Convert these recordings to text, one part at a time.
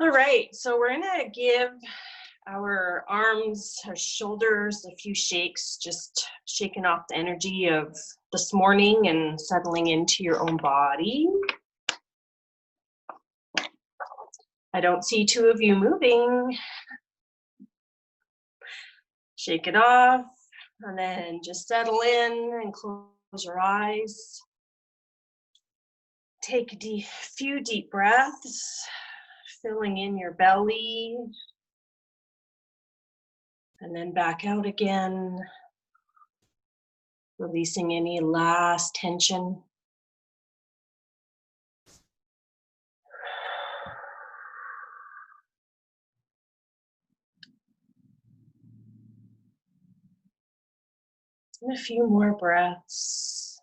All right, so we're gonna give our arms, our shoulders a few shakes, just shaking off the energy of this morning and settling into your own body. I don't see two of you moving. Shake it off and then just settle in and close your eyes. Take a few deep breaths, filling in your belly. And then back out again, releasing any last tension. And a few more breaths.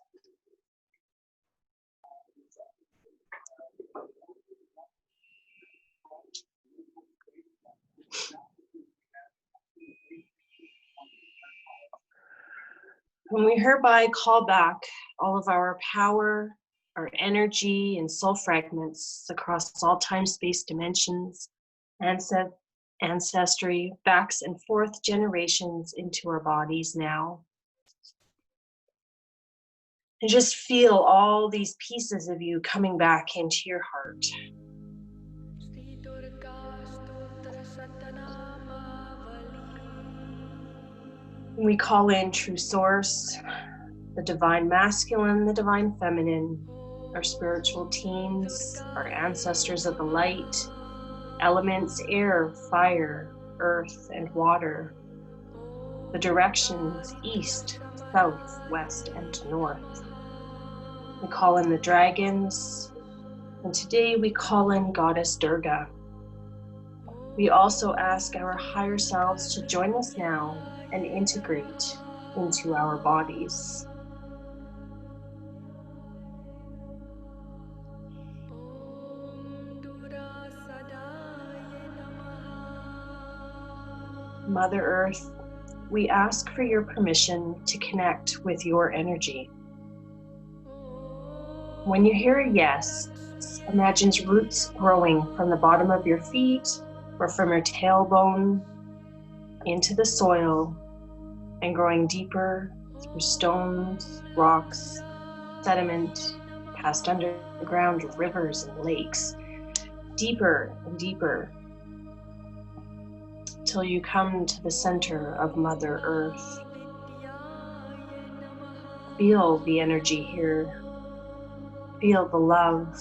And we hereby call back all of our power, our energy, and soul fragments across all time, space, dimensions, ancestry, backs and forth generations into our bodies now. And just feel all these pieces of you coming back into your heart. We call in true source, the divine masculine, the divine feminine, our spiritual teams, our ancestors of the light, elements, air, fire, earth, and water, the directions east, south, west, and north. We call in the dragons, and today we call in Goddess Durga. We also ask our higher selves to join us now and integrate into our bodies. Mother Earth, we ask for your permission to connect with your energy. When you hear a yes, imagine roots growing from the bottom of your feet or from your tailbone into the soil and growing deeper through stones, rocks, sediment, past underground rivers and lakes, deeper and deeper, till you come to the center of Mother Earth. Feel the energy here. Feel the love.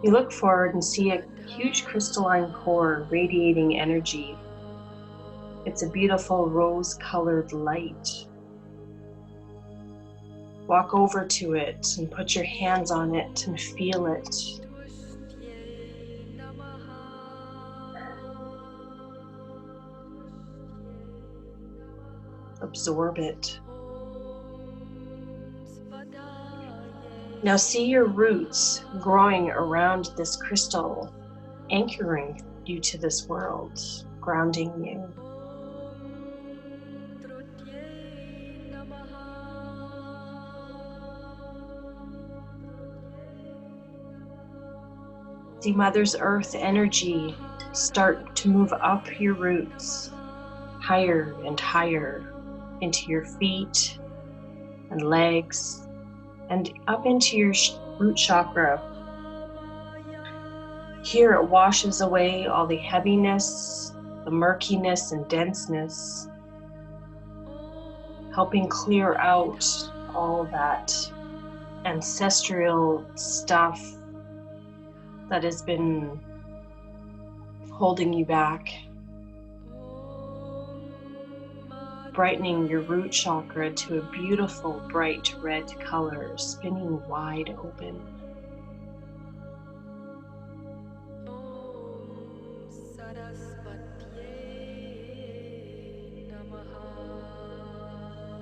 You look forward and see a huge crystalline core radiating energy. It's a beautiful rose-colored light. Walk over to it and put your hands on it and feel it. Absorb it. Now see your roots growing around this crystal, anchoring you to this world, grounding you. See Mother's Earth energy start to move up your roots, higher and higher, into your feet and legs, and up into your root chakra. Here it washes away all the heaviness, the murkiness and denseness, helping clear out all that ancestral stuff that has been holding you back. Brightening your root chakra to a beautiful bright red color, spinning wide open.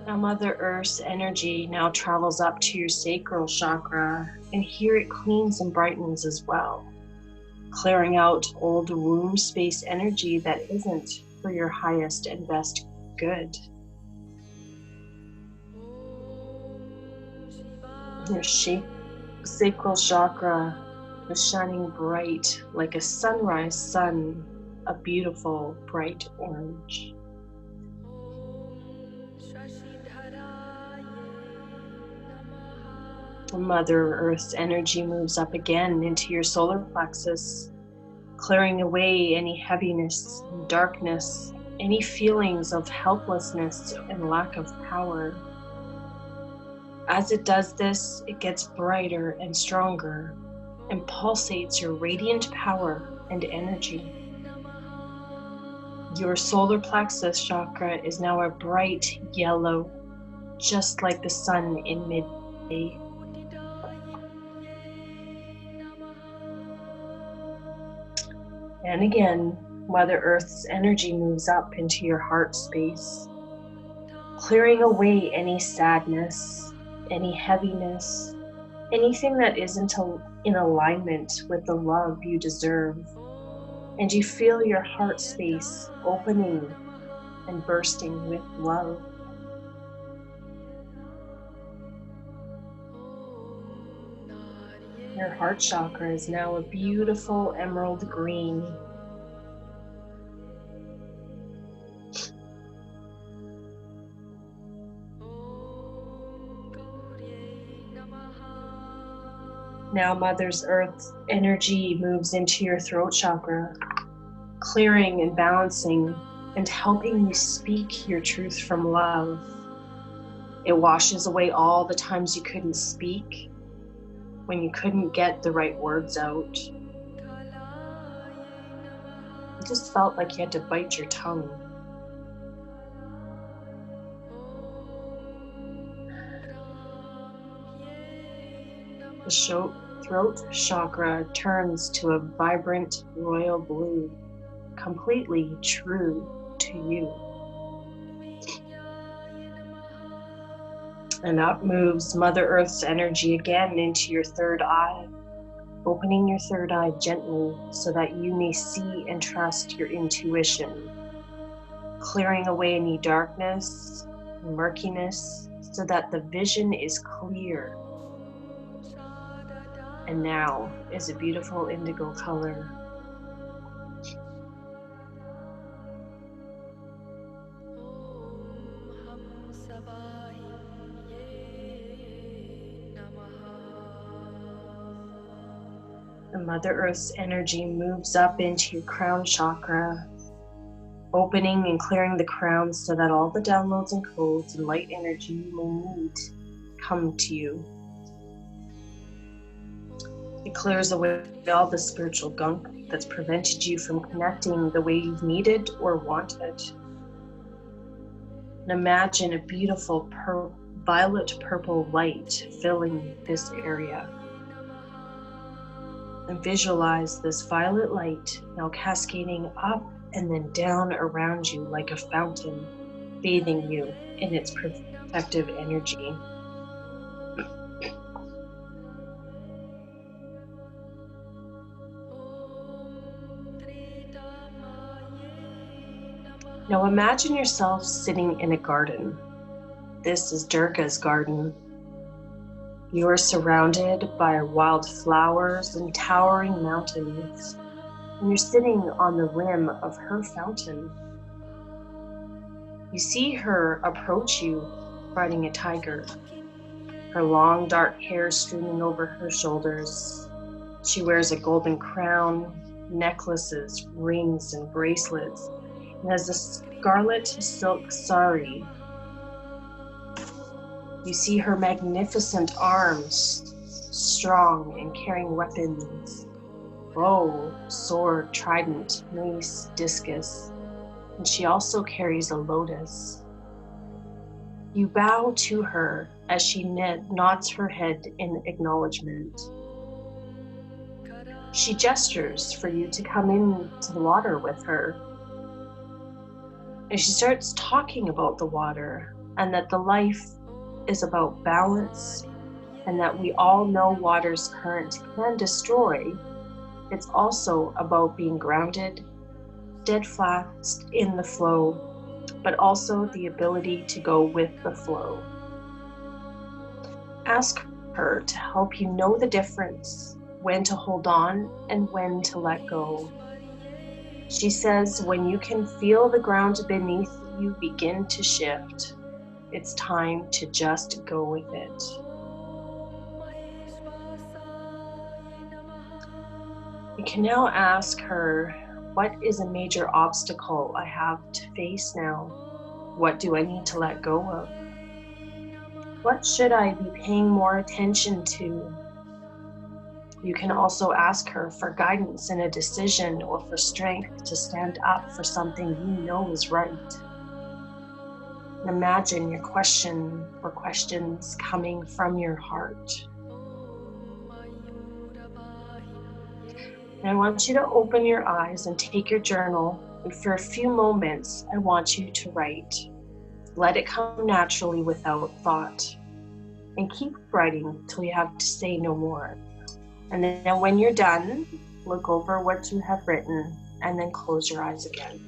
Now Mother Earth's energy now travels up to your sacral chakra, and here it cleans and brightens as well, clearing out old womb space energy that isn't for your highest and best good. Your sacral chakra is shining bright like a sunrise sun, a beautiful bright orange. Mother Earth's energy moves up again into your solar plexus, clearing away any heaviness and darkness, any feelings of helplessness and lack of power. As it does this, it gets brighter and stronger and pulsates your radiant power and energy. Your solar plexus chakra is now a bright yellow, just like the sun in midday. And again, Mother Earth's energy moves up into your heart space, clearing away any sadness, any heaviness, anything that isn't in alignment with the love you deserve. And you feel your heart space opening and bursting with love. Your heart chakra is now a beautiful emerald green. Now Mother Earth's energy moves into your throat chakra, clearing and balancing and helping you speak your truth from love. It washes away all the times you couldn't speak, when you couldn't get the right words out. It just felt like you had to bite your tongue. The throat chakra turns to a vibrant royal blue, completely true to you. And up moves Mother Earth's energy again into your third eye, opening your third eye gently so that you may see and trust your intuition, clearing away any darkness, murkiness, so that the vision is clear. And now is a beautiful indigo color. The Mother Earth's energy moves up into your crown chakra, opening and clearing the crown so that all the downloads and codes and light energy you may need come to you. It clears away all the spiritual gunk that's prevented you from connecting the way you've needed or wanted. And imagine a beautiful violet purple light filling this area. And visualize this violet light now cascading up and then down around you like a fountain, bathing you in its protective energy. Now imagine yourself sitting in a garden. This is Durga's garden. You are surrounded by wild flowers and towering mountains, and you're sitting on the rim of her fountain. You see her approach you riding a tiger, her long dark hair streaming over her shoulders. She wears a golden crown, necklaces, rings, and bracelets, and has a scarlet silk sari. You see her magnificent arms, strong and carrying weapons, bow, sword, trident, mace, discus, and she also carries a lotus. You bow to her as she nods her head in acknowledgement. She gestures for you to come into the water with her. And she starts talking about the water and that the life is about balance and that we all know water's current can destroy. It's also about being grounded, steadfast in the flow, but also the ability to go with the flow. Ask her to help you know the difference when to hold on and when to let go. She says, when you can feel the ground beneath you begin to shift, it's time to just go with it. You can now ask her, what is a major obstacle I have to face now? What do I need to let go of? What should I be paying more attention to? You can also ask her for guidance in a decision or for strength to stand up for something you know is right. And imagine your question or questions coming from your heart. And I want you to open your eyes and take your journal, and for a few moments, I want you to write. Let it come naturally without thought. And keep writing till you have to say no more. And then when you're done, look over what you have written and then close your eyes again.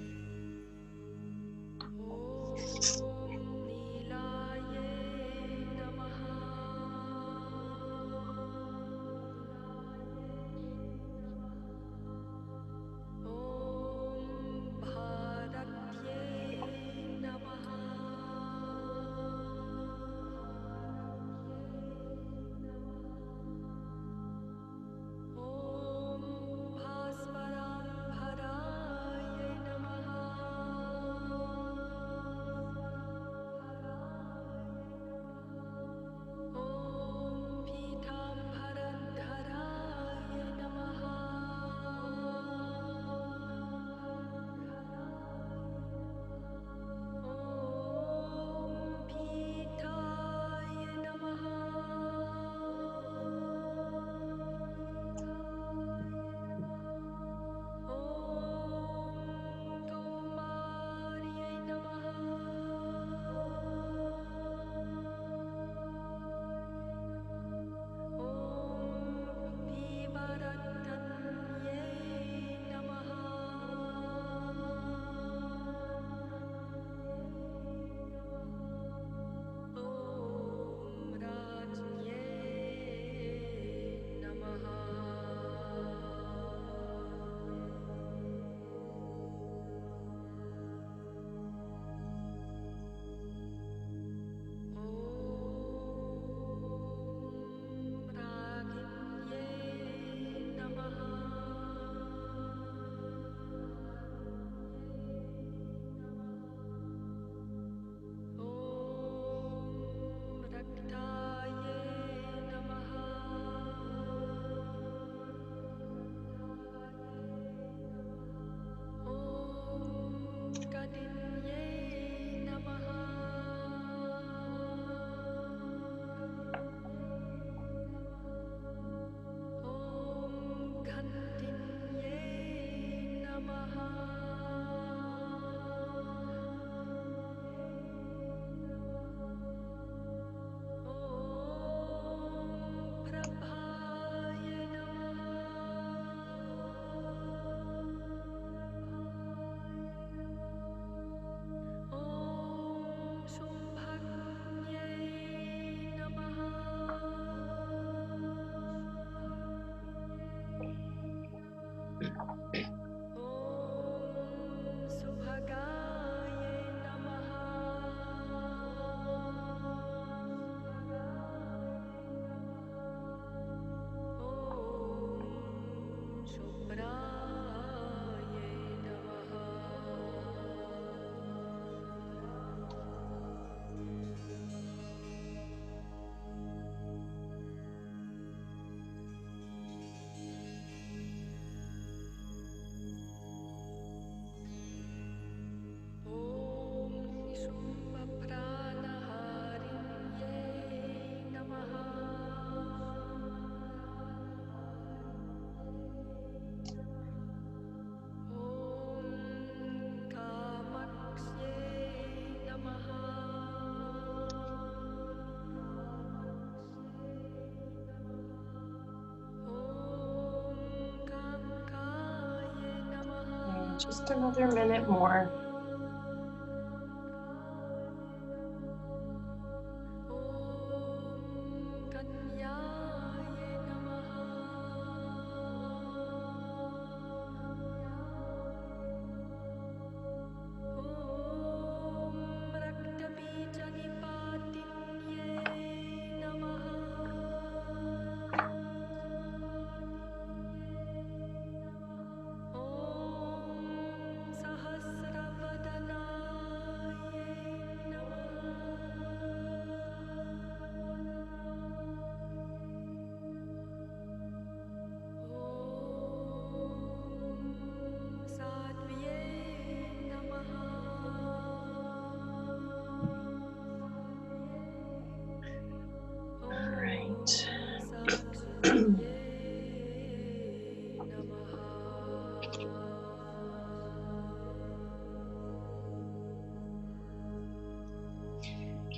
Just another minute more.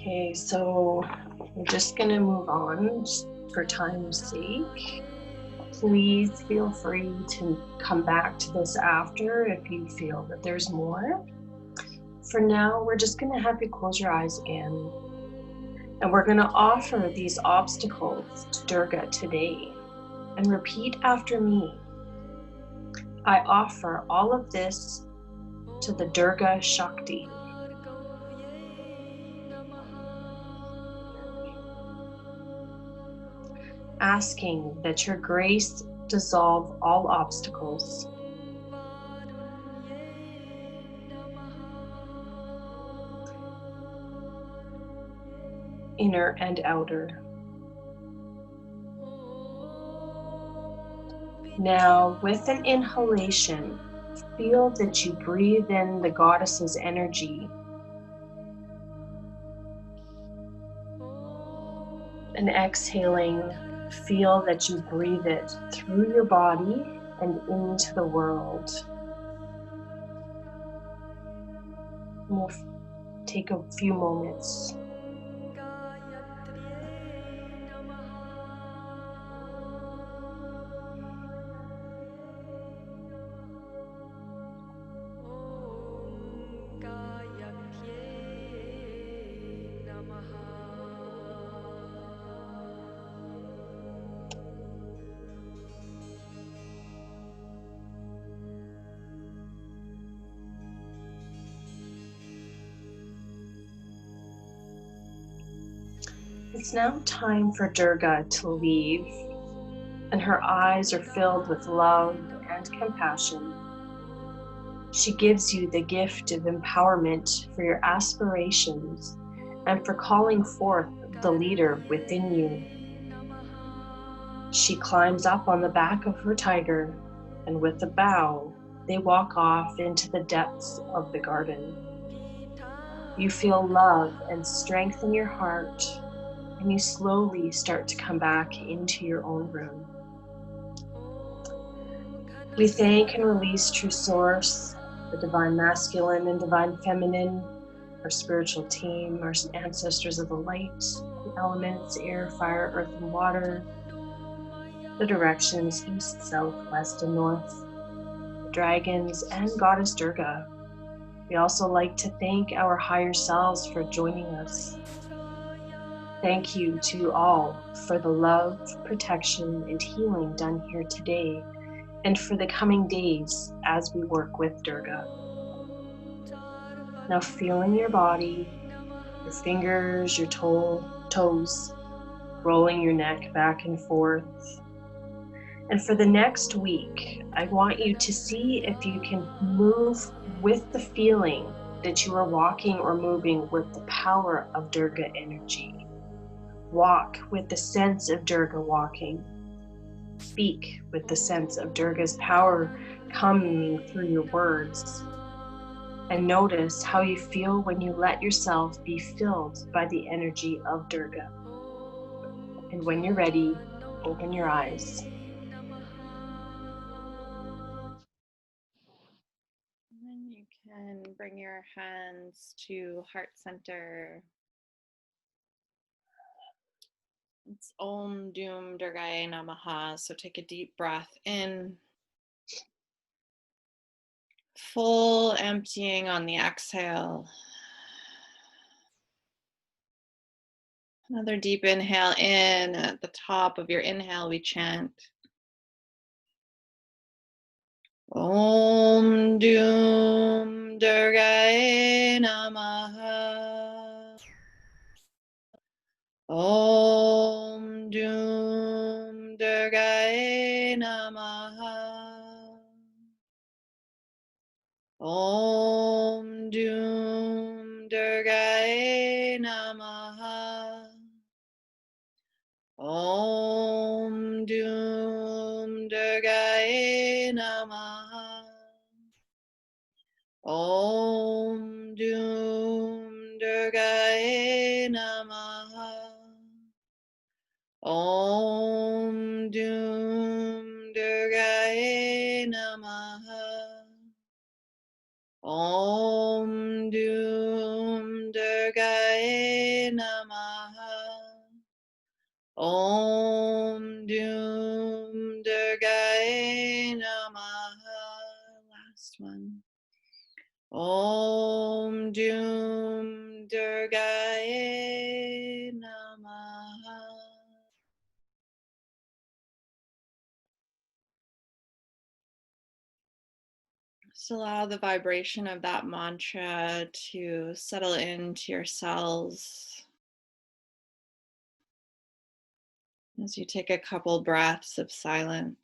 Okay, so we're just going to move on for time's sake. Please feel free to come back to this after if you feel that there's more. For now, we're just going to have you close your eyes again. And we're going to offer these obstacles to Durga today. And repeat after me. I offer all of this to the Durga Shakti. Asking that your grace dissolve all obstacles. Inner and outer. Now, with an inhalation, feel that you breathe in the goddess's energy. And exhaling, feel that you breathe it through your body and into the world. And we'll take a few moments. It's now time for Durga to leave, and her eyes are filled with love and compassion. She gives you the gift of empowerment for your aspirations and for calling forth the leader within you. She climbs up on the back of her tiger, and with a bow, they walk off into the depths of the garden. You feel love and strength in your heart, and you slowly start to come back into your own room. We thank and release True Source, the Divine Masculine and Divine Feminine, our spiritual team, our ancestors of the light, the elements, air, fire, earth, and water, the directions east, south, west, and north, the dragons, and Goddess Durga. We also like to thank our higher selves for joining us. Thank you to all for the love, protection, and healing done here today, and for the coming days as we work with Durga. Now feel in your body, your fingers, your toes, rolling your neck back and forth. And for the next week, I want you to see if you can move with the feeling that you are walking or moving with the power of Durga energy. Walk with the sense of Durga walking. Speak with the sense of Durga's power coming through your words. And notice how you feel when you let yourself be filled by the energy of Durga. And when you're ready, open your eyes. And then you can bring your hands to heart center. It's Om Doom Durgaye Namaha. So take a deep breath in. Full emptying on the exhale. Another deep inhale in. At the top of your inhale, we chant Om Doom Durgaye Namaha. Om Doom Durgaye Namaha. Om Doom Durgaye Namaha. Om Doom Durgaye Namaha. Om Doom Durgaye Namaha. Om Doom Durgaye Namaha. Om Doom Durgaye Namaha. one. Om Doom Durgaye Namaha. Just allow the vibration of that mantra to settle into your cells as you take a couple breaths of silence.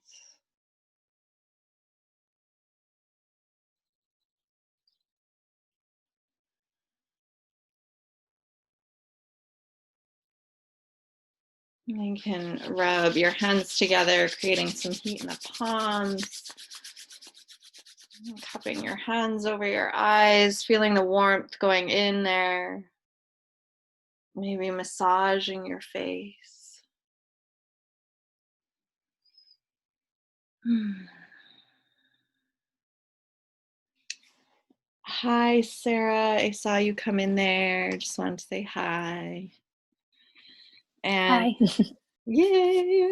You can rub your hands together, creating some heat in the palms. Cupping your hands over your eyes, feeling the warmth going in there. Maybe massaging your face. Hi, Sarah. I saw you come in there. Just wanted to say hi. And Hi. yay!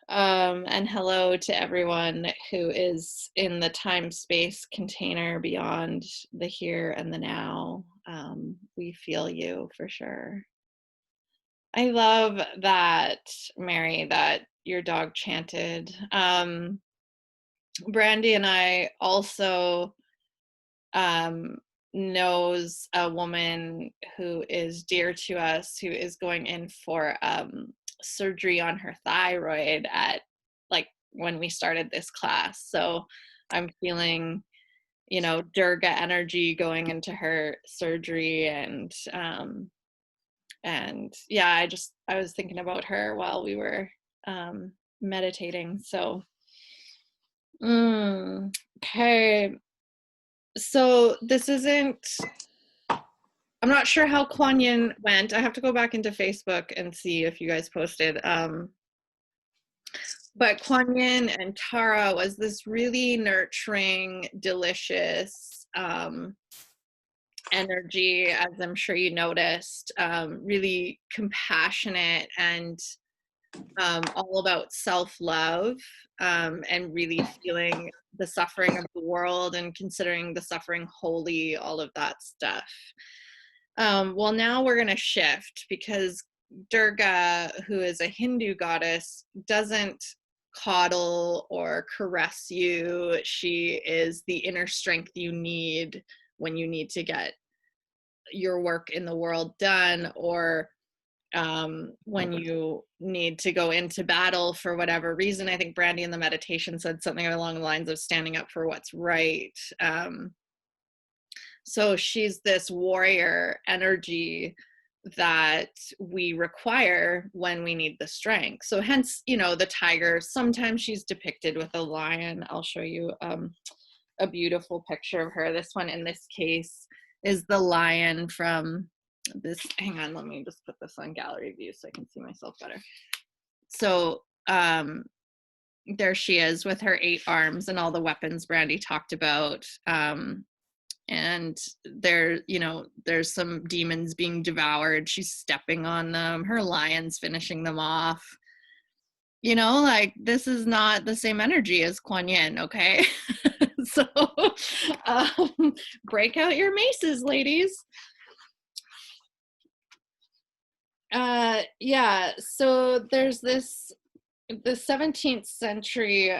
And hello to everyone who is in the time-space container beyond the here and the now. We feel you for sure. I love that, Mary, that your dog chanted. Brandy and I also knows a woman who is dear to us who is going in for surgery on her thyroid at like when we started this class. So I'm feeling, you know, Durga energy going into her surgery, and yeah, I was thinking about her while we were meditating. So okay, so this isn't, I'm not sure how Kuan Yin went. I have to go back into Facebook and see if you guys posted. But Kuan Yin and Tara was this really nurturing, delicious energy, as I'm sure you noticed, really compassionate and all about self-love, and really feeling the suffering of the world and considering the suffering holy, all of that stuff. Well, now we're going to shift because Durga, who is a Hindu goddess, doesn't coddle or caress you. She is the inner strength you need when you need to get your work in the world done, or when you need to go into battle for whatever reason. I think Brandy in the meditation said something along the lines of standing up for what's right. So she's this warrior energy that we require when we need the strength. So hence, you know, the tiger, sometimes she's depicted with a lion. I'll show you a beautiful picture of her. This one in this case is the lion from this, hang on, let me just put this on gallery view so I can see myself better. So there she is with her 8 arms and all the weapons Brandy talked about. And there, you know, there's some demons being devoured. She's stepping on them. Her lion's finishing them off. You know, like, this is not the same energy as Kuan Yin, okay? So break out your maces, ladies. Yeah, so there's this, the 17th century,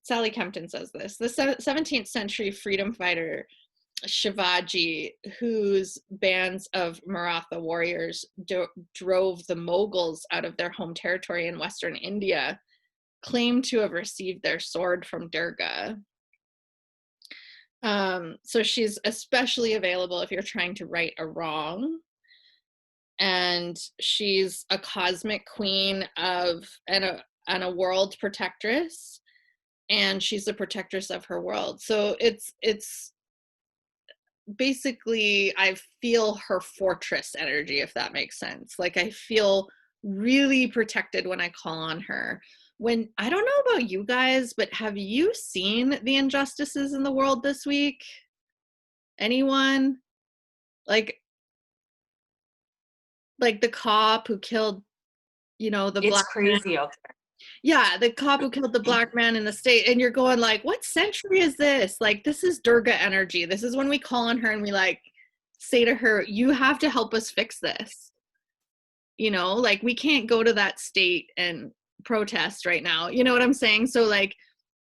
Sally Kempton says this, the 17th century freedom fighter Shivaji, whose bands of Maratha warriors drove the Mughals out of their home territory in Western India, claimed to have received their sword from Durga. So she's especially available if you're trying to right a wrong. And she's a cosmic queen of, and a world protectress, and she's the protectress of her world. So it's basically, I feel her fortress energy, if that makes sense. Like, I feel really protected when I call on her. When, I don't know about you guys, but have you seen the injustices in the world this week? Anyone? Like the cop who killed, you know, the It's black man. crazy out there. Yeah, the cop who killed the black man in the state, and you're going like, what century is this? Like, this is Durga energy. This is when we call on her and we like say to her, you have to help us fix this. You know, like we can't go to that state and protest right now. You know what I'm saying? So like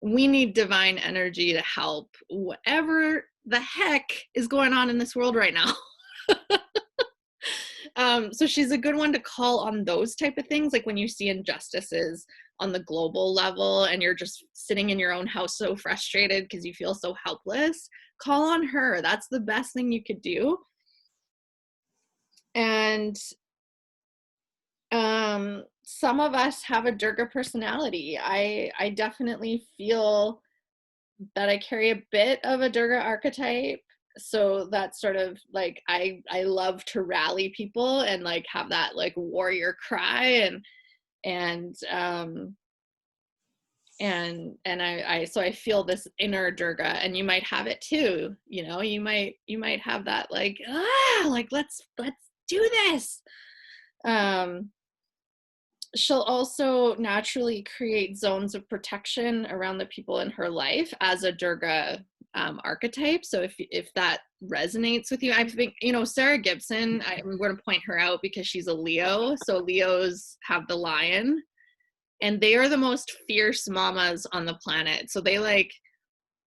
we need divine energy to help whatever the heck is going on in this world right now. So she's a good one to call on those type of things, like when you see injustices on the global level and you're just sitting in your own house so frustrated because you feel so helpless. Call on her. That's the best thing you could do. And some of us have a Durga personality. I definitely feel that I carry a bit of a Durga archetype. So that's sort of like I love to rally people and like have that like warrior cry and I so I feel this inner Durga, and you might have it too. You know, you might have that like like let's do this. She'll also naturally create zones of protection around the people in her life as a Durga archetype. So if that resonates with you, I think, you know, Sarah Gibson, I'm going to point her out because she's a Leo. So Leos have the lion, and they are the most fierce mamas on the planet. So they like,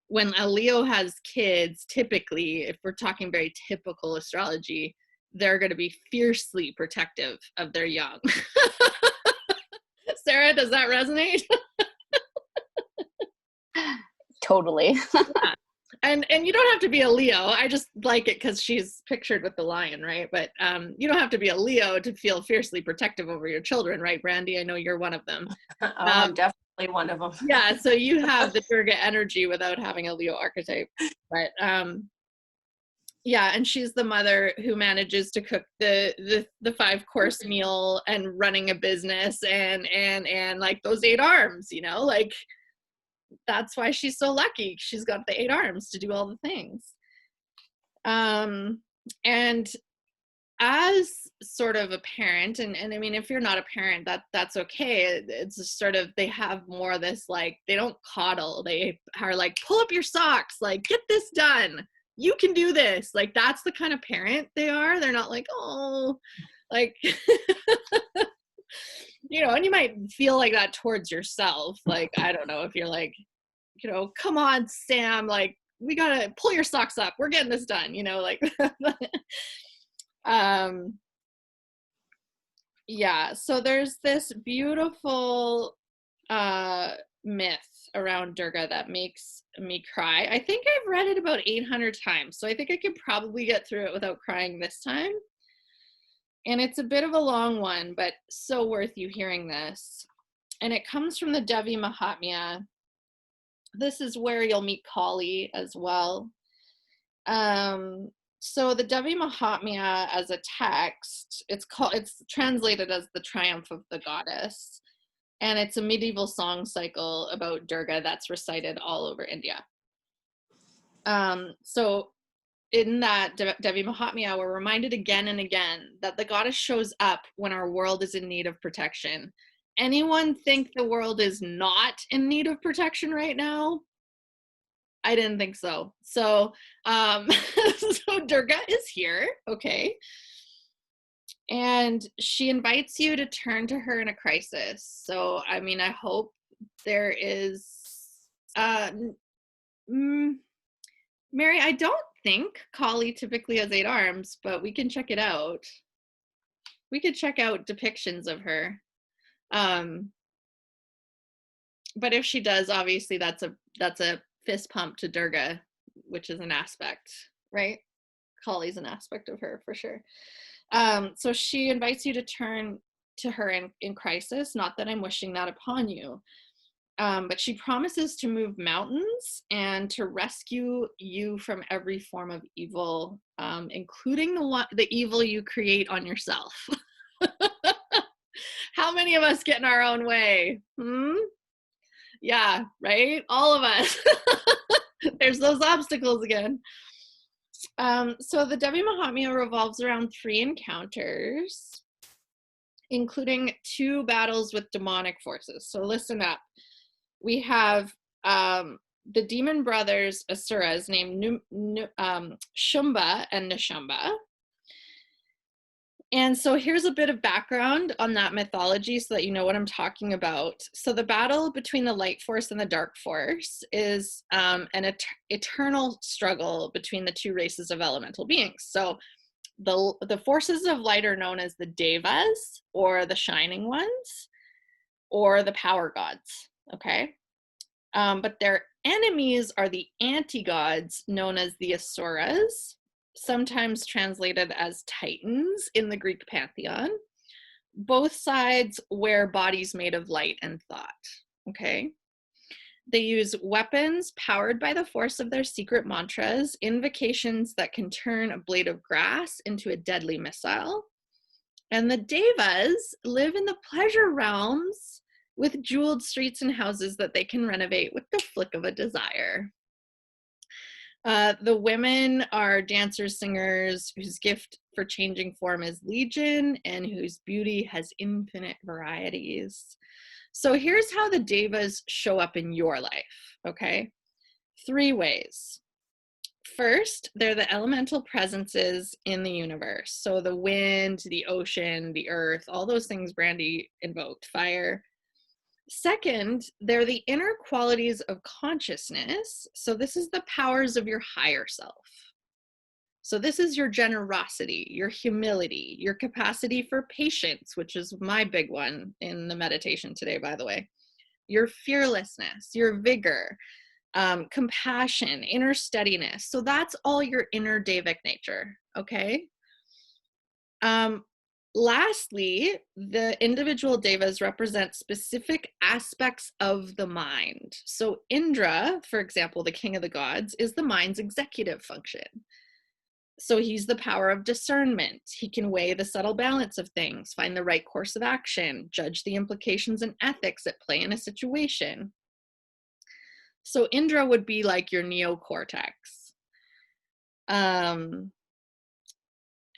when a Leo has kids, typically, if we're talking very typical astrology, they're going to be fiercely protective of their young. Sarah, does that resonate? Totally. Yeah. And you don't have to be a Leo. I just like it because she's pictured with the lion, right? But you don't have to be a Leo to feel fiercely protective over your children, right, Brandy? I know you're one of them. I'm definitely one of them. Yeah, so you have the Durga energy without having a Leo archetype. But yeah, and she's the mother who manages to cook the 5-course meal and running a business and like those 8 arms, you know, like that's why she's so lucky. She's got the 8 arms to do all the things. And as sort of a parent, and I mean, if you're not a parent, that's okay. It's just sort of, they have more of this, like, they don't coddle. They are like, pull up your socks, like, get this done. You can do this. Like, that's the kind of parent they are. They're not like, oh, like, you know, and you might feel like that towards yourself. Like, I don't know if you're like, you know, come on, Sam, like, we gotta pull your socks up. We're getting this done, you know, like, yeah. So there's this beautiful myth around Durga that makes me cry. I think I've read it about 800 times, so I think I could probably get through it without crying this time. And it's a bit of a long one, but so worth you hearing this. And it comes from the Devi Mahatmya. This is where you'll meet Kali as well. So the Devi Mahatmya as a text, it's translated as the triumph of the goddess. And it's a medieval song cycle about Durga that's recited all over India. So in that Devi Mahatmya, we're reminded again and again that the goddess shows up when our world is in need of protection. Anyone think the world is not in need of protection right now? I didn't think so. So, so Durga is here, okay? And she invites you to turn to her in a crisis. So, I mean, I hope there is, Mary, I don't think Kali typically has 8 arms, but we can check it out. We could check out depictions of her. But if she does, obviously that's a fist pump to Durga, which is an aspect, right? Kali's an aspect of her for sure. So she invites you to turn to her in crisis. Not that I'm wishing that upon you, but she promises to move mountains and to rescue you from every form of evil, including the evil you create on yourself. How many of us get in our own way? Yeah, right? All of us. There's those obstacles again. So the Devi Mahatmya revolves around 3 encounters. including 2 battles with demonic forces. So listen up. We have the demon brothers Asuras named Shumba and Nishamba. And so here's a bit of background on that mythology so that you know what I'm talking about. So the battle between the light force and the dark force is an eternal struggle between the 2 races of elemental beings. So the forces of light are known as the devas, or the shining ones, or the power gods, okay? But their enemies are the anti-gods known as the asuras, sometimes translated as titans in the Greek pantheon. Both sides wear bodies made of light and thought, okay? They use weapons powered by the force of their secret mantras, invocations that can turn a blade of grass into a deadly missile. And the devas live in the pleasure realms with jeweled streets and houses that they can renovate with the flick of a desire. The women are dancers, singers, whose gift for changing form is legion and whose beauty has infinite varieties. So here's how the devas show up in your life, okay? 3 ways. First, they're the elemental presences in the universe. So the wind, the ocean, the earth, all those things Brandy invoked, fire. Second, they're the inner qualities of consciousness. So this is the powers of your higher self. So this is your generosity, your humility, your capacity for patience, which is my big one in the meditation today, by the way. Your fearlessness, your vigor, compassion, inner steadiness. So that's all your inner Devic nature, okay? Lastly, the individual devas represent specific aspects of the mind. So Indra, for example, the king of the gods, is the mind's executive function. So he's the power of discernment. He can weigh the subtle balance of things, find the right course of action, judge the implications and ethics at play in a situation. So Indra would be like your neocortex.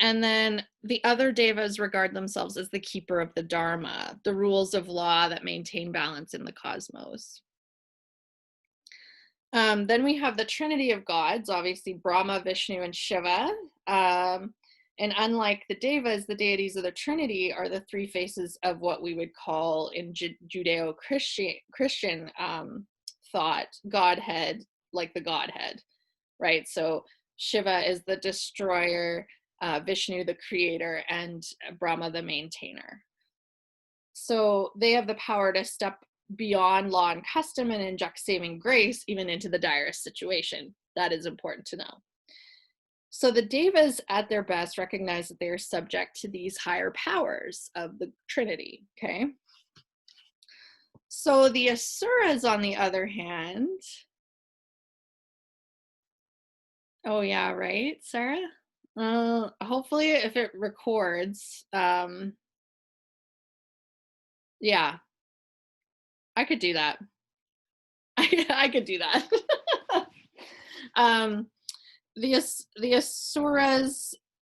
And then the other devas regard themselves as the keeper of the Dharma, the rules of law that maintain balance in the cosmos. Then we have the Trinity of gods, obviously Brahma, Vishnu, and Shiva. And unlike the devas, the deities of the Trinity are the 3 faces of what we would call in Judeo-Christian thought, Godhead, like the Godhead, right? So Shiva is the destroyer, Vishnu the creator, and Brahma the maintainer. So they have the power to step beyond law and custom and inject saving grace even into the direst situation. That is important to know. So the devas at their best recognize that they are subject to these higher powers of the Trinity, okay? So the asuras, on the other hand, oh yeah, right, Sarah? Hopefully if it records, yeah, I could do that. I could do that. The asuras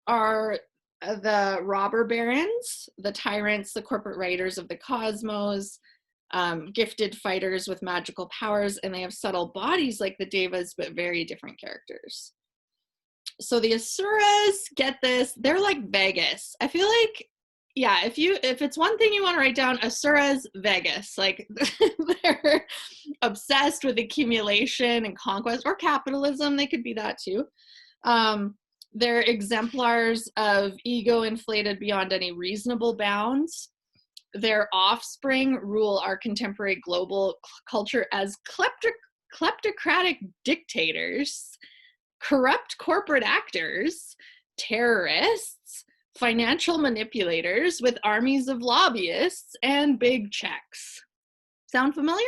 are the robber barons, the tyrants, the corporate raiders of the cosmos, gifted fighters with magical powers, and they have subtle bodies like the devas, but very different characters. So the asuras, get this, they're like Vegas. I feel like, yeah, if it's one thing you want to write down, asuras, Vegas. Like they're obsessed with accumulation and conquest, or capitalism. They could be that too. They're exemplars of ego inflated beyond any reasonable bounds. Their offspring rule our contemporary global culture as kleptocratic dictators, corrupt corporate actors, terrorists, financial manipulators with armies of lobbyists, and big checks. Sound familiar?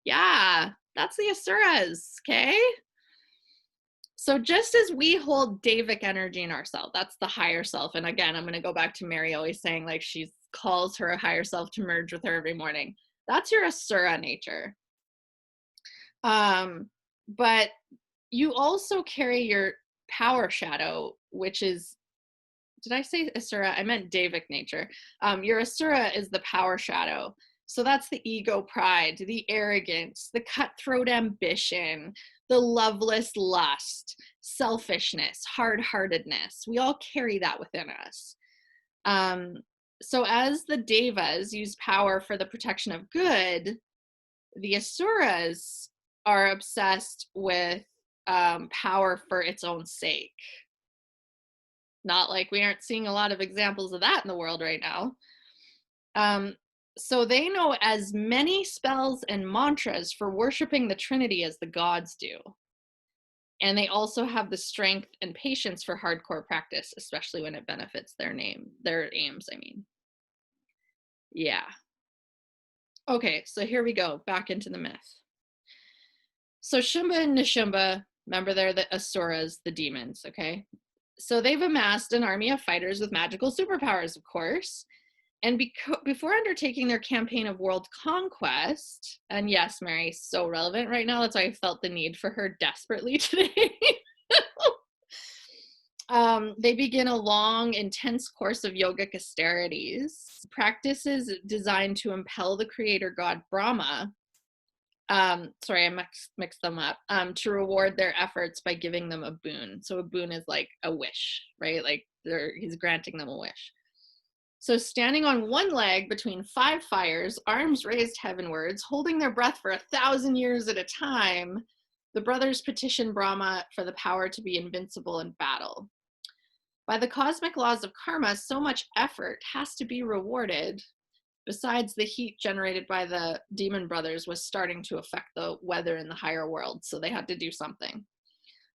Yeah, that's the asuras, okay? So just as we hold Devic energy in ourselves, that's the higher self. And again, I'm going to go back to Mary always saying, like, she calls her higher self to merge with her every morning. That's your asura nature. But you also carry your power shadow, which is did I say Asura? I meant Devic nature. Your Asura is the power shadow. So that's the ego pride, the arrogance, the cutthroat ambition, the loveless lust, selfishness, hard-heartedness. We all carry that within us. So as the Devas use power for the protection of good, the Asuras are obsessed with power for its own sake. Not like we aren't seeing a lot of examples of that in the world right now. So they know as many spells and mantras for worshiping the Trinity as the gods do. And they also have the strength and patience for hardcore practice, especially when it benefits their aims, I mean. Yeah. Okay, so here we go, back into the myth. So Shumba and Nishumba, remember they're the Asuras, the demons, okay? So they've amassed an army of fighters with magical superpowers, of course. And before undertaking their campaign of world conquest, and yes, Mary, so relevant right now, that's why I felt the need for her desperately today. They begin a long, intense course of yogic austerities, practices designed to impel the creator god Brahma, sorry, I mixed them up, to reward their efforts by giving them a boon. So a boon is like a wish, right? Like he's granting them a wish. So standing on one leg between 5 fires, arms raised heavenwards, holding their breath for 1,000 years at a time, the brothers petition Brahma for the power to be invincible in battle. By the cosmic laws of karma, so much effort has to be rewarded. Besides, the heat generated by the demon brothers was starting to affect the weather in the higher world, so they had to do something.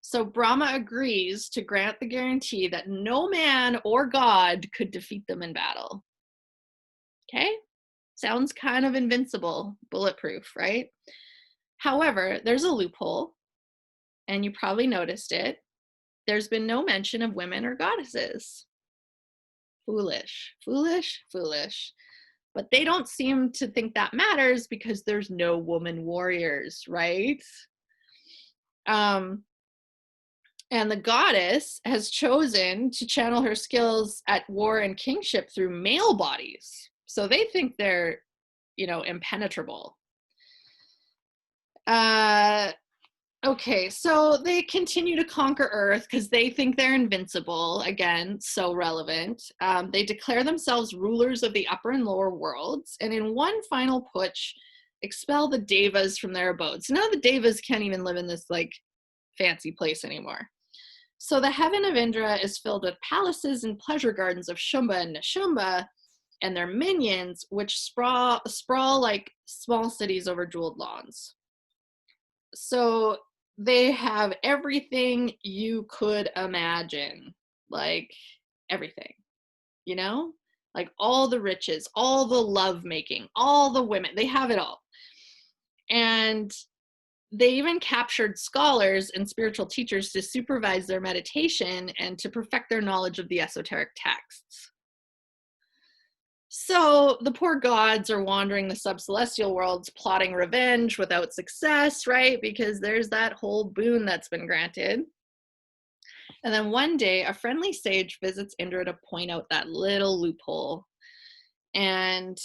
So Brahma agrees to grant the guarantee that no man or god could defeat them in battle. Okay? Sounds kind of invincible, bulletproof, right? However, there's a loophole, and you probably noticed it. There's been no mention of women or goddesses. Foolish, foolish, foolish. But they don't seem to think that matters because there's no woman warriors, right? And the goddess has chosen to channel her skills at war and kingship through male bodies. So they think they're, impenetrable. Okay, so they continue to conquer Earth because they think they're invincible. Again, so relevant. They declare themselves rulers of the upper and lower worlds, and in one final putsch, expel the Devas from their abodes. Now the Devas can't even live in this fancy place anymore. So the heaven of Indra is filled with palaces and pleasure gardens of Shumba and Nishumba and their minions, which sprawl like small cities over jeweled lawns. So they have everything you could imagine, like everything, like all the riches, all the lovemaking, all the women, they have it all. And they even captured scholars and spiritual teachers to supervise their meditation and to perfect their knowledge of the esoteric texts. So the poor gods are wandering the sub-celestial worlds, plotting revenge without success, right? Because there's that whole boon that's been granted. And then one day, a friendly sage visits Indra to point out that little loophole. And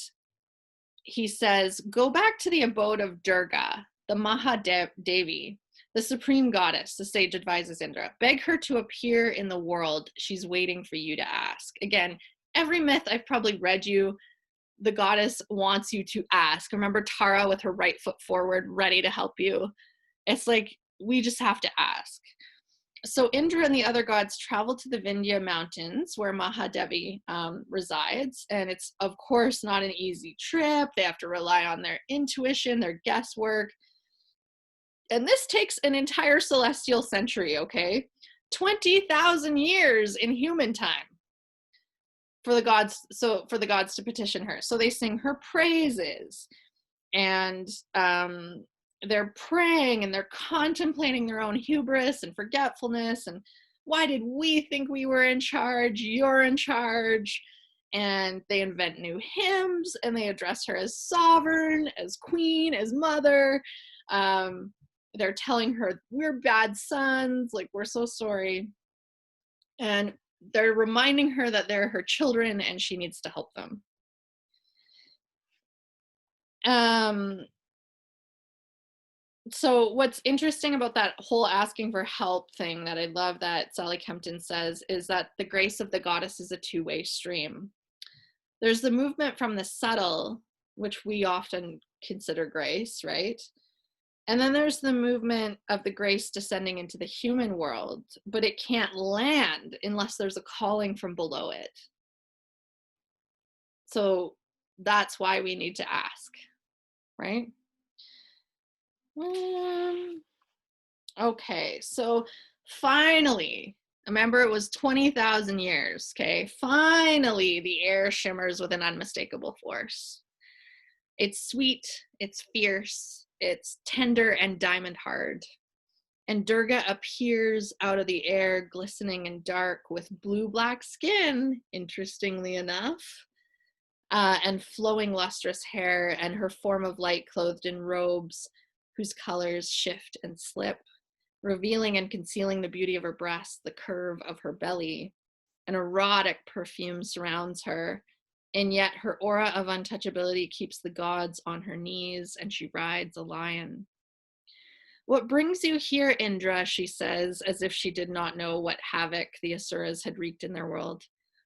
he says, go back to the abode of Durga, the Mahadevi, the supreme goddess, the sage advises Indra. Beg her to appear in the world. She's waiting for you to ask. Again, every myth I've probably read you, the goddess wants you to ask. Remember Tara with her right foot forward, ready to help you? It's like, we just have to ask. So Indra and the other gods travel to the Vindhya mountains where Mahadevi resides. And it's, of course, not an easy trip. They have to rely on their intuition, their guesswork. And this takes an entire celestial century, okay? 20,000 years in human time for the gods to petition her. So they sing her praises, and they're praying and they're contemplating their own hubris and forgetfulness, and why did we think we were in charge? You're in charge. And they invent new hymns and they address her as sovereign, as queen, as mother. They're telling her we're bad sons, like we're so sorry. And they're reminding her that they're her children and she needs to help them. So what's interesting about that whole asking for help thing that I love that Sally Kempton says is that the grace of the goddess is a two-way stream. There's the movement from the subtle, which we often consider grace, right? And then there's the movement of the grace descending into the human world, but it can't land unless there's a calling from below it. So that's why we need to ask, right? Okay, so finally, remember it was 20,000 years, okay? Finally, the air shimmers with an unmistakable force. It's sweet, it's fierce, it's tender and diamond hard. And Durga appears out of the air, glistening and dark with blue-black skin, interestingly enough, and flowing lustrous hair, and her form of light clothed in robes whose colors shift and slip, revealing and concealing the beauty of her breasts, the curve of her belly. An erotic perfume surrounds her, and yet her aura of untouchability keeps the gods on her knees, and she rides a lion. What brings you here, Indra, she says, as if she did not know what havoc the Asuras had wreaked in their world.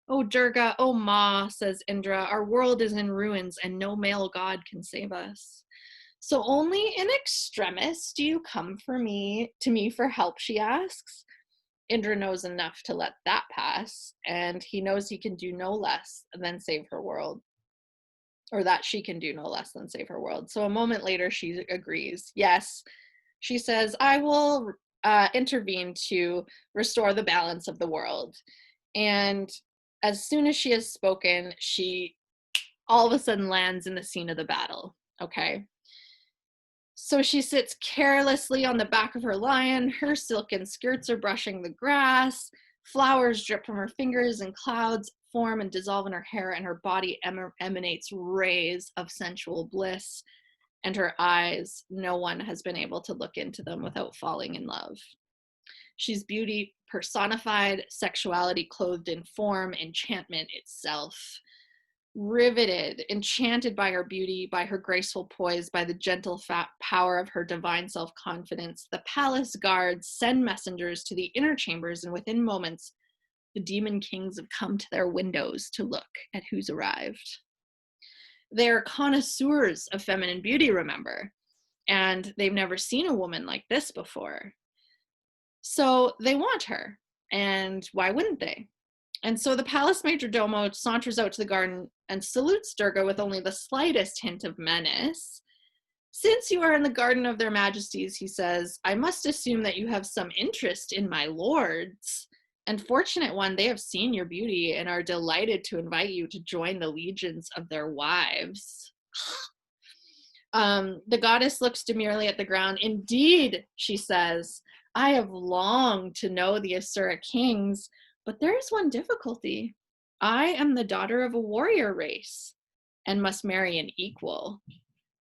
Oh, Durga, oh, Ma, says Indra, our world is in ruins and no male god can save us. So only in extremis do you come to me for help, she asks. Indra knows enough to let that pass, and he knows he can do no less than save her world, or that she can do no less than save her world. So a moment later, she agrees. Yes, she says, I will intervene to restore the balance of the world. And as soon as she has spoken, she all of a sudden lands in the scene of the battle, okay? So she sits carelessly on the back of her lion. Her silken skirts are brushing the grass. Flowers drip from her fingers and clouds form and dissolve in her hair, and her body emanates rays of sensual bliss. And her eyes, no one has been able to look into them without falling in love. She's beauty personified, sexuality clothed in form, enchantment itself. Riveted, enchanted by her beauty, by her graceful poise, by the gentle power of her divine self-confidence, the palace guards send messengers to the inner chambers, and within moments, the demon kings have come to their windows to look at who's arrived. They're connoisseurs of feminine beauty, remember, and they've never seen a woman like this before. So they want her, and why wouldn't they? And so the palace majordomo saunters out to the garden and salutes Durga with only the slightest hint of menace. Since you are in the garden of their majesties, he says, I must assume that you have some interest in my lords. And fortunate one, they have seen your beauty and are delighted to invite you to join the legions of their wives. The goddess looks demurely at the ground. Indeed, she says, I have longed to know the Asura kings, but there is one difficulty. I am the daughter of a warrior race and must marry an equal.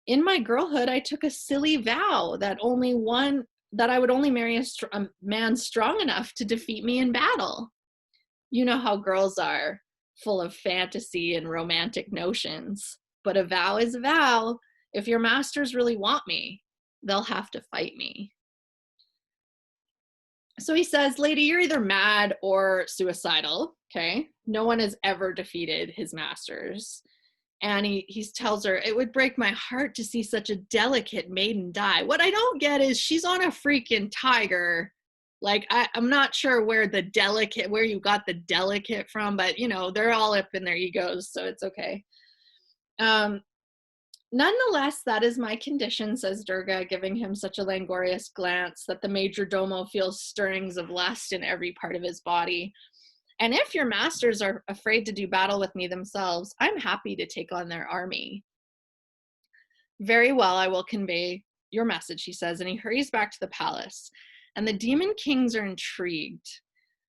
In my girlhood, I took a silly vow that I would only marry a man strong enough to defeat me in battle. You know how girls are, full of fantasy and romantic notions. But a vow is a vow. If your masters really want me, they'll have to fight me. So he says, lady, you're either mad or suicidal, okay? No one has ever defeated his masters. And he tells her, it would break my heart to see such a delicate maiden die. What I don't get is she's on a freaking tiger. Like, I'm not sure where you got the delicate from, but, you know, they're all up in their egos, so it's okay. Nonetheless, that is my condition, says Durga, giving him such a languorous glance that the majordomo feels stirrings of lust in every part of his body. And if your masters are afraid to do battle with me themselves, I'm happy to take on their army. Very well, I will convey your message, he says, and he hurries back to the palace. And the demon kings are intrigued.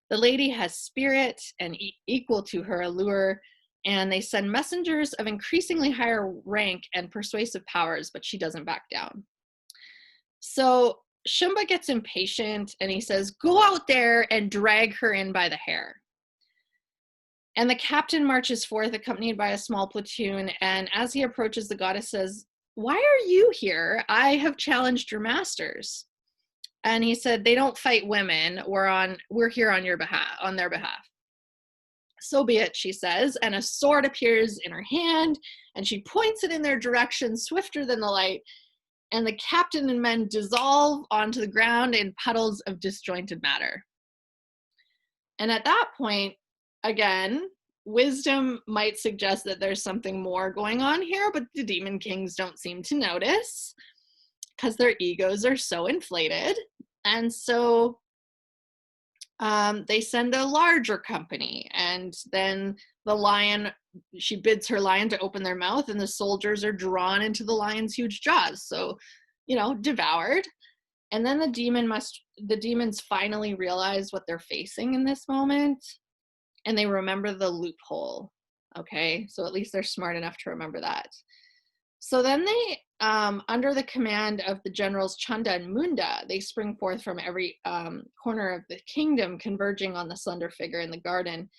The lady has spirit and equal to her allure, and they send messengers of increasingly higher rank and persuasive powers, but she doesn't back down. So Shumba gets impatient and he says, go out there and drag her in by the hair. And the captain marches forth accompanied by a small platoon. And as he approaches, the goddess says, "Why are you here? I have challenged your masters." And he said, "They don't fight women. We're here on their behalf." "So be it," she says, and a sword appears in her hand, and she points it in their direction swifter than the light, and the captain and men dissolve onto the ground in puddles of disjointed matter. And at that point, again, wisdom might suggest that there's something more going on here, but the demon kings don't seem to notice because their egos are so inflated. And so they send a larger company, and then the lion, she bids her lion to open their mouth, and the soldiers are drawn into the lion's huge jaws. So, devoured. And then the demons finally realize what they're facing in this moment, and they remember the loophole. Okay, so at least they're smart enough to remember that. So then they, under the command of the generals Chanda and Munda, they spring forth from every corner of the kingdom, converging on the slender figure in the garden.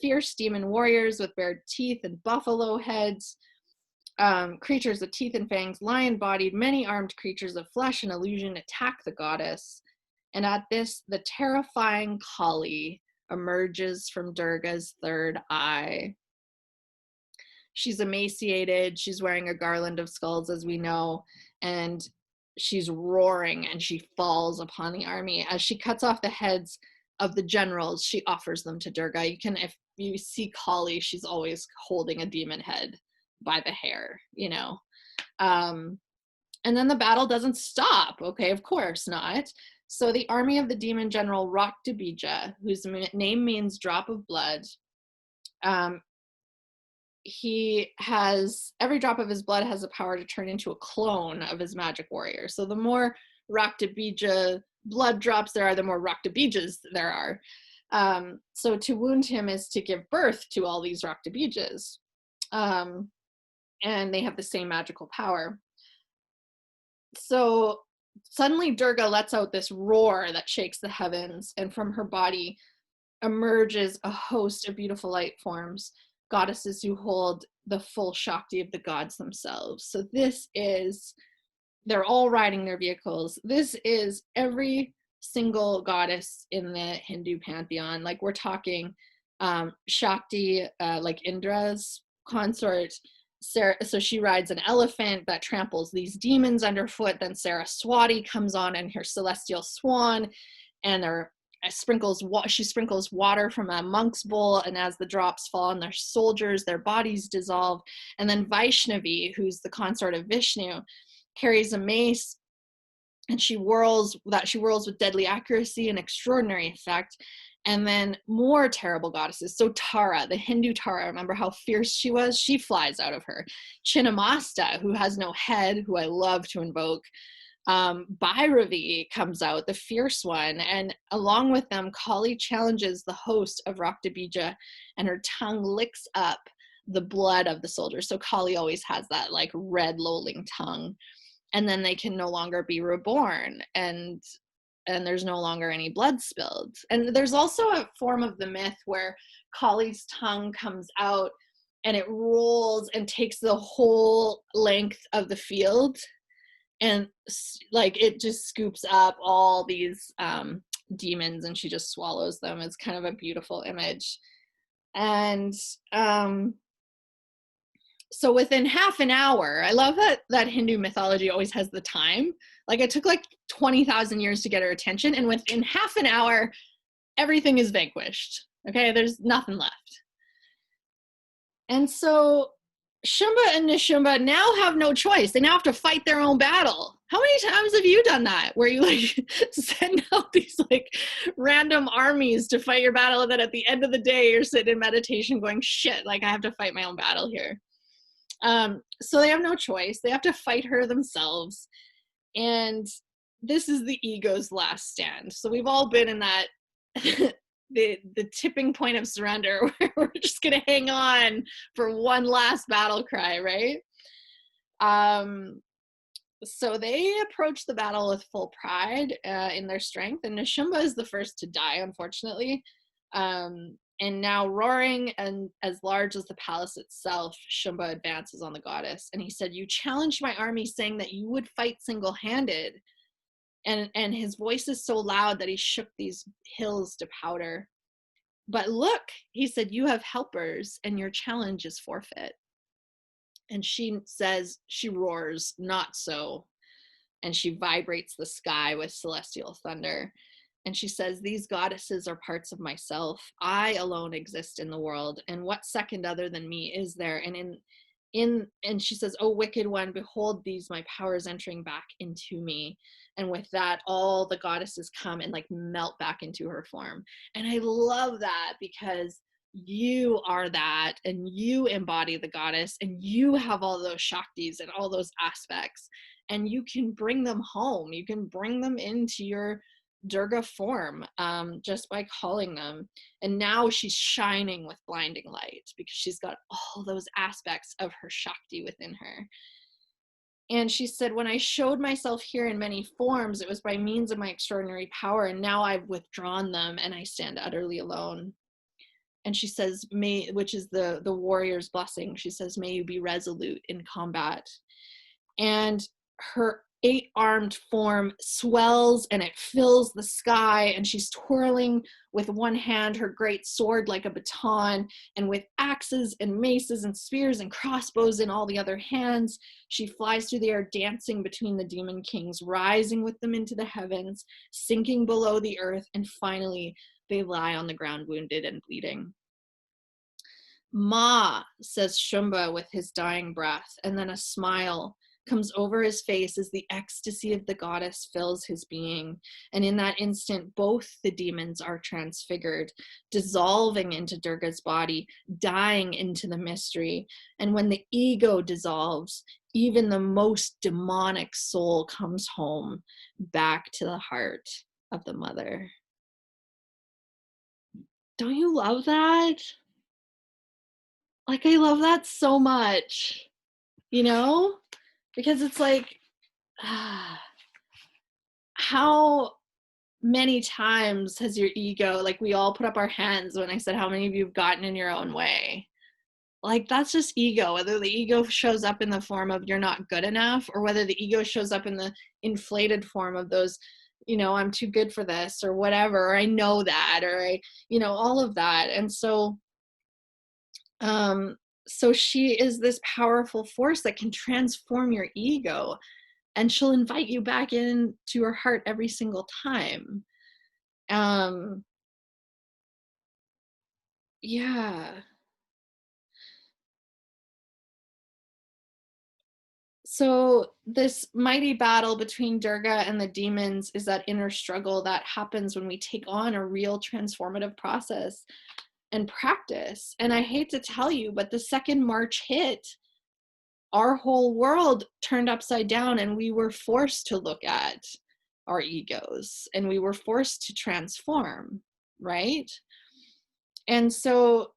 Fierce demon warriors with bared teeth and buffalo heads, creatures with teeth and fangs, lion-bodied, many-armed creatures of flesh and illusion attack the goddess. And at this, the terrifying Kali emerges from Durga's third eye. She's emaciated, she's wearing a garland of skulls, as we know, and she's roaring, and she falls upon the army. As she cuts off the heads of the generals, she offers them to Durga. If you see Kali, she's always holding a demon head by the hair, and then the battle doesn't stop. Okay, of course not. So the army of the demon general Raktabija, whose name means drop of blood, every drop of his blood has the power to turn into a clone of his magic warrior. So the more Raktabija blood drops there are, the more Raktabijas there are. So to wound him is to give birth to all these Raktabijas. And they have the same magical power. So suddenly Durga lets out this roar that shakes the heavens, and from her body emerges a host of beautiful light forms, goddesses who hold the full Shakti of the gods themselves. So they're all riding their vehicles. This is every single goddess in the Hindu pantheon. Like, we're talking Shakti, like Indra's consort. So she rides an elephant that tramples these demons underfoot. Then Saraswati comes on in her celestial swan, and she sprinkles water from a monk's bowl, and as the drops fall on their soldiers, their bodies dissolve. And then Vaishnavi, who's the consort of Vishnu, carries a mace, and she whirls with deadly accuracy and extraordinary effect. And then more terrible goddesses. So Tara, the Hindu Tara, remember how fierce she was? She flies out of her. Chinnamasta, who has no head, who I love to invoke. Bhairavi comes out, the fierce one, and along with them, Kali challenges the host of Raktabija, and her tongue licks up the blood of the soldiers. So Kali always has that like red lolling tongue, and then they can no longer be reborn, and there's no longer any blood spilled. And there's also a form of the myth where Kali's tongue comes out and it rolls and takes the whole length of the field, and like it just scoops up all these demons, and she just swallows them. It's kind of a beautiful image. And so within half an hour, I love that Hindu mythology always has the time. Like, it took like 20,000 years to get her attention, and within half an hour, everything is vanquished. Okay, there's nothing left. And so Shumba and Nishumba now have no choice. They now have to fight their own battle. How many times have you done that, where you like send out these like random armies to fight your battle, and then at the end of the day, you're sitting in meditation going, shit, like I have to fight my own battle here. So they have no choice. They have to fight her themselves. And this is the ego's last stand. So we've all been in that the tipping point of surrender, where we're just gonna hang on for one last battle cry, right? So they approach the battle with full pride in their strength, and Nishumba is the first to die, unfortunately. And now, roaring and as large as the palace itself, Shumba advances on the goddess. And he said, "You challenged my army, saying that you would fight single-handed." And his voice is so loud that he shook these hills to powder. "But look," he said, "you have helpers, and your challenge is forfeit." And she says, she roars, "Not so." And she vibrates the sky with celestial thunder. And she says, "These goddesses are parts of myself. I alone exist in the world. And what second other than me is there? And she says, "Oh, wicked one, behold these my powers entering back into me." And with that, all the goddesses come and like melt back into her form. And I love that, because you are that, and you embody the goddess, and you have all those shaktis and all those aspects, and you can bring them home. You can bring them into your Durga form, just by calling them. And now she's shining with blinding light because she's got all those aspects of her Shakti within her. And she said, "When I showed myself here in many forms, it was by means of my extraordinary power, and now I've withdrawn them and I stand utterly alone." And she says, which is the warrior's blessing. She says, "May you be resolute in combat." And her 8-armed form swells and it fills the sky, and she's twirling with one hand her great sword like a baton, and with axes and maces and spears and crossbows in all the other hands, she flies through the air, dancing between the demon kings, rising with them into the heavens, sinking below the earth, and finally they lie on the ground wounded and bleeding. "Ma," says Shumba with his dying breath, and then a smile comes over his face as the ecstasy of the goddess fills his being. And in that instant, both the demons are transfigured, dissolving into Durga's body, dying into the mystery. And when the ego dissolves, even the most demonic soul comes home, back to the heart of the mother. Don't you love that? Like, I love that so much, you know? Because it's like, how many times has your ego, like, we all put up our hands when I said how many of you have gotten in your own way. Like, that's just ego, whether the ego shows up in the form of you're not good enough, or whether the ego shows up in the inflated form of those, I'm too good for this, or whatever, or I know that, or all of that. And so she is this powerful force that can transform your ego, and she'll invite you back into her heart every single time. Yeah. So this mighty battle between Durga and the demons is that inner struggle that happens when we take on a real transformative process and practice. And I hate to tell you, but the second March hit, our whole world turned upside down, and we were forced to look at our egos, and we were forced to transform, right? And so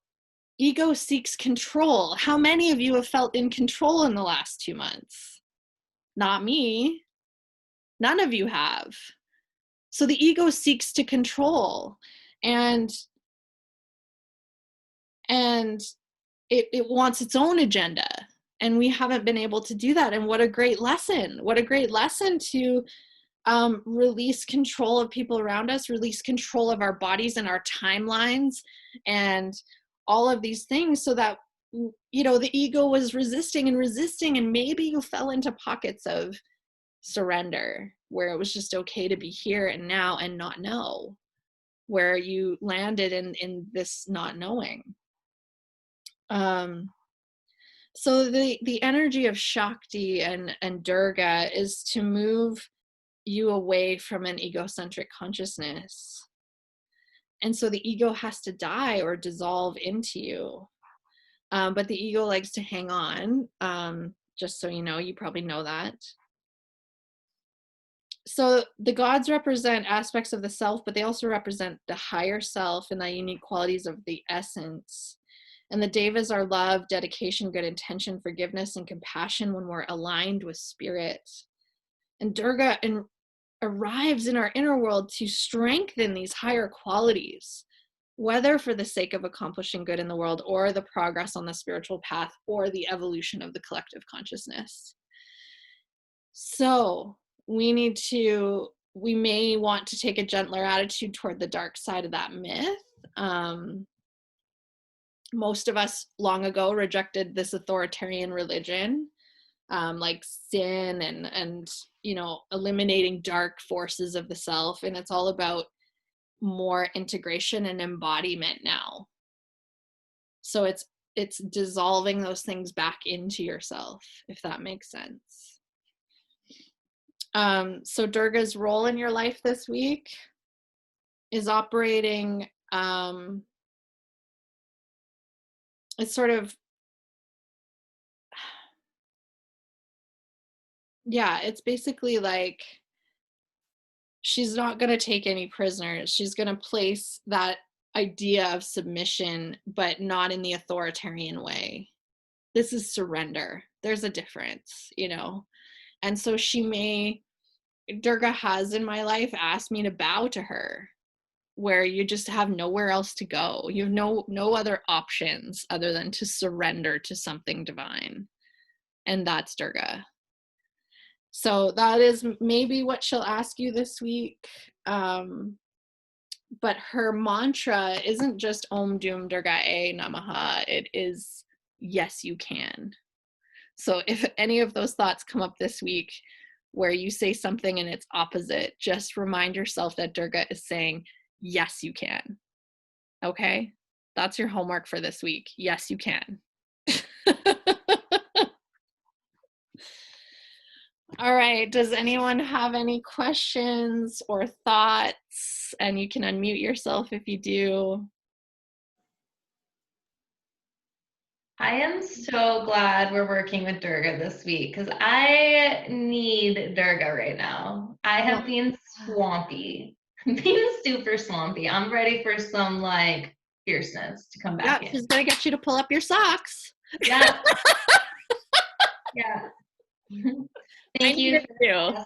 ego seeks control. How many of you have felt in control in the last 2 months? Not me. None of you have. So the ego seeks to control, and it wants its own agenda. And we haven't been able to do that. And what a great lesson. What a great lesson to release control of people around us, release control of our bodies and our timelines and all of these things, so that, the ego was resisting, and maybe you fell into pockets of surrender where it was just okay to be here and now and not know, where you landed in this not knowing. So the energy of Shakti and Durga is to move you away from an egocentric consciousness. And so the ego has to die or dissolve into you. But the ego likes to hang on, just so you know, you probably know that. So the gods represent aspects of the self, but they also represent the higher self and the unique qualities of the essence. And the devas are love, dedication, good intention, forgiveness, and compassion when we're aligned with spirit. And Durga arrives in our inner world to strengthen these higher qualities whether for the sake of accomplishing good in the world or the progress on the spiritual path or the evolution of the collective consciousness. So we may want to take a gentler attitude toward the dark side of that myth. Most of us long ago rejected this authoritarian religion, like sin and eliminating dark forces of the self, and it's all about more integration and embodiment now. So it's dissolving those things back into yourself, if that makes sense. So Durga's role in your life this week is operating, it's sort of, yeah, it's basically like she's not going to take any prisoners. She's going to place that idea of submission, but not in the authoritarian way. This is surrender. There's a difference, And so Durga has in my life asked me to bow to her, where you just have nowhere else to go. You have no other options other than to surrender to something divine. And that's Durga. So that is maybe what she'll ask you this week. But her mantra isn't just Om Doom Durgaye Namaha. It is, yes, you can. So if any of those thoughts come up this week where you say something and it's opposite, just remind yourself that Durga is saying, yes, you can. Okay? That's your homework for this week. Yes, you can. All right. Does anyone have any questions or thoughts? And you can unmute yourself if you do. I am so glad we're working with Durga this week because I need Durga right now. I have been swampy, been super swampy. I'm ready for some like fierceness to come back in. She's gonna get you to pull up your socks. Yeah. Yeah. Thank you. It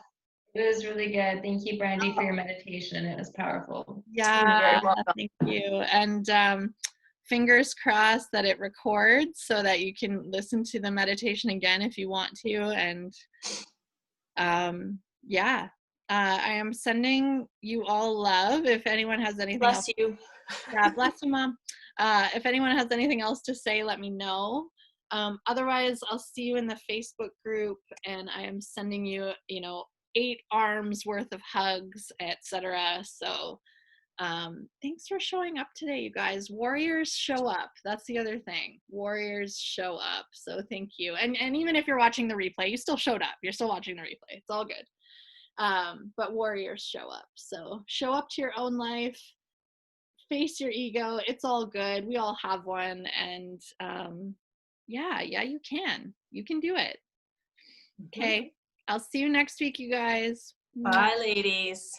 was really good. Thank you, Brandy, for your meditation. It was powerful. Yeah, thank you. And fingers crossed that it records so that you can listen to the meditation again if you want to. And I am sending you all love. If anyone has anything Bless else, you. Yeah, bless you, Mom. If anyone has anything else to say, let me know. Otherwise, I'll see you in the Facebook group, and I am sending you, 8 arms worth of hugs, etc. So thanks for showing up today, you guys. Warriors show up. That's the other thing. Warriors show up. So thank you. And even if you're watching the replay, you still showed up. You're still watching the replay. It's all good. But warriors show up. So show up to your own life. Face your ego. It's all good. We all have one. And you can. You can do it. Okay. I'll see you next week, you guys. Bye, ladies.